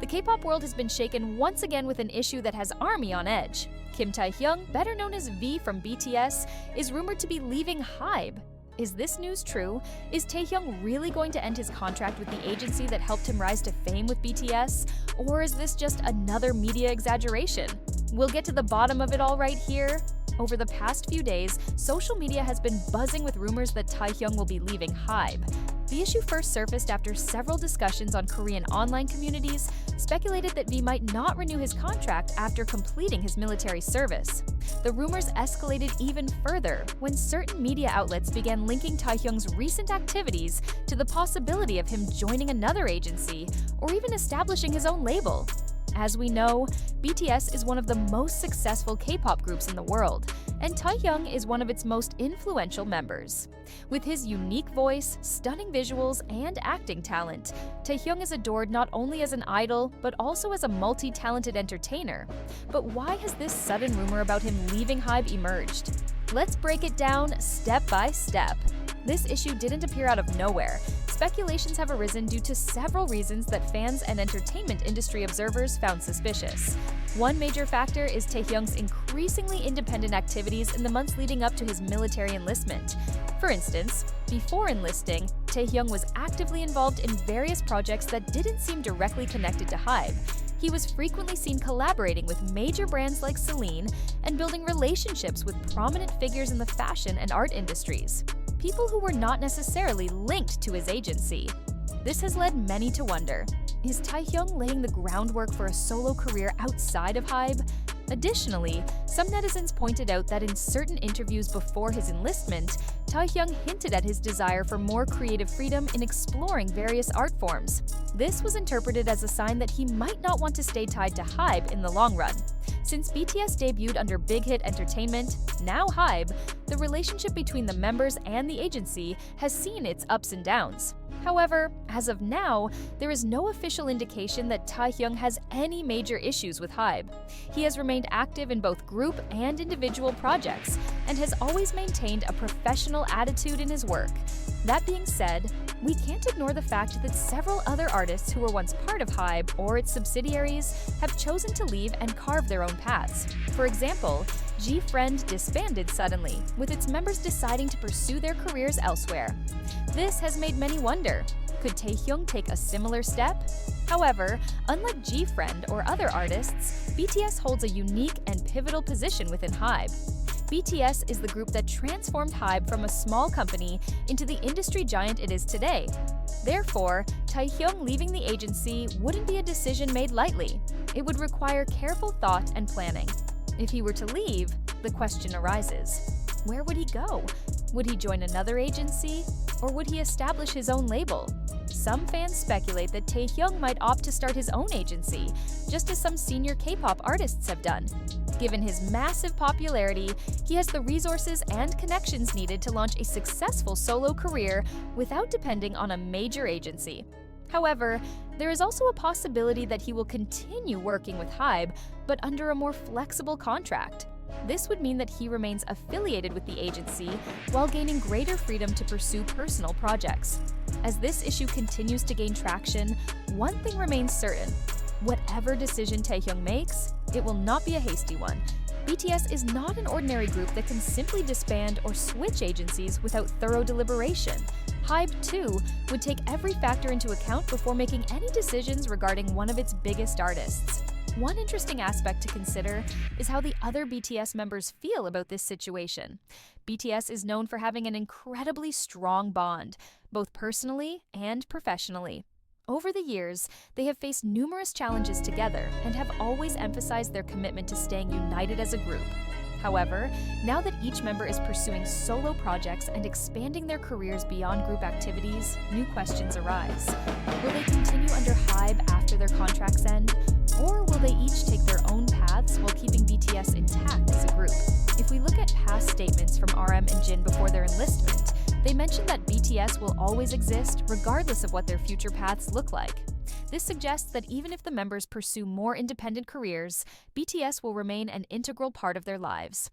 K-pop world has been shaken once again with an issue that has ARMY on edge. Kim Taehyung, better known as V from BTS, is rumored to be leaving HYBE. Is this news true? Is Taehyung really going to end his contract with the agency that helped him rise to fame with BTS? Or is this just another media exaggeration? We'll get to the bottom of it all right here. Over the past few days, social media has been buzzing with rumors that Taehyung will be leaving HYBE. The issue first surfaced after several discussions on Korean online communities speculated that V might not renew his contract after completing his military service. The rumors escalated even further when certain media outlets began linking Taehyung's recent activities to the possibility of him joining another agency or even establishing his own label. As we know, BTS is one of the most successful K-pop groups in the world, and Taehyung is one of its most influential members. With his unique voice, stunning visuals, and acting talent, Taehyung is adored not only as an idol, but also as a multi-talented entertainer. But why has this sudden rumor about him leaving HYBE emerged? Let's break it down step by step. This issue didn't appear out of nowhere. Speculations have arisen due to several reasons that fans and entertainment industry observers found suspicious. One major factor is Taehyung's increasingly independent activities in the months leading up to his military enlistment. For instance, before enlisting, Taehyung was actively involved in various projects that didn't seem directly connected to HYBE. He was frequently seen collaborating with major brands like Celine and building relationships with prominent figures in the fashion and art industries, people who were not necessarily linked to his agency. This has led many to wonder, is Taehyung laying the groundwork for a solo career outside of HYBE? Additionally, some netizens pointed out that in certain interviews before his enlistment, Taehyung hinted at his desire for more creative freedom in exploring various art forms. This was interpreted as a sign that he might not want to stay tied to HYBE in the long run. Since BTS debuted under Big Hit Entertainment, now HYBE, the relationship between the members and the agency has seen its ups and downs. However, as of now, there is no official indication that Taehyung has any major issues with HYBE. He has remained active in both group and individual projects and has always maintained a professional attitude in his work. That being said, we can't ignore the fact that several other artists who were once part of HYBE or its subsidiaries have chosen to leave and carve their own paths. For example, G-Friend disbanded suddenly, with its members deciding to pursue their careers elsewhere. This has made many wonder, could Taehyung take a similar step? However, unlike G-Friend or other artists, BTS holds a unique and pivotal position within HYBE. BTS is the group that transformed HYBE from a small company into the industry giant it is today. Therefore, Taehyung leaving the agency wouldn't be a decision made lightly. It would require careful thought and planning. If he were to leave, the question arises, where would he go? Would he join another agency? Or would he establish his own label? Some fans speculate that Taehyung might opt to start his own agency, just as some senior K-pop artists have done. Given his massive popularity, he has the resources and connections needed to launch a successful solo career without depending on a major agency. However, there is also a possibility that he will continue working with HYBE, but under a more flexible contract. This would mean that he remains affiliated with the agency while gaining greater freedom to pursue personal projects. As this issue continues to gain traction, one thing remains certain. Whatever decision Taehyung makes, it will not be a hasty one. BTS is not an ordinary group that can simply disband or switch agencies without thorough deliberation. HYBE, too, would take every factor into account before making any decisions regarding one of its biggest artists. One interesting aspect to consider is how the other BTS members feel about this situation. BTS is known for having an incredibly strong bond, both personally and professionally. Over the years, they have faced numerous challenges together and have always emphasized their commitment to staying united as a group. However, now that each member is pursuing solo projects and expanding their careers beyond group activities, new questions arise. Will they continue under HYBE after their contracts end? Or will they each take their own paths while keeping BTS intact as a group? If we look at past statements from RM and Jin before their enlistment, they mentioned that BTS will always exist regardless of what their future paths look like. This suggests that even if the members pursue more independent careers, BTS will remain an integral part of their lives.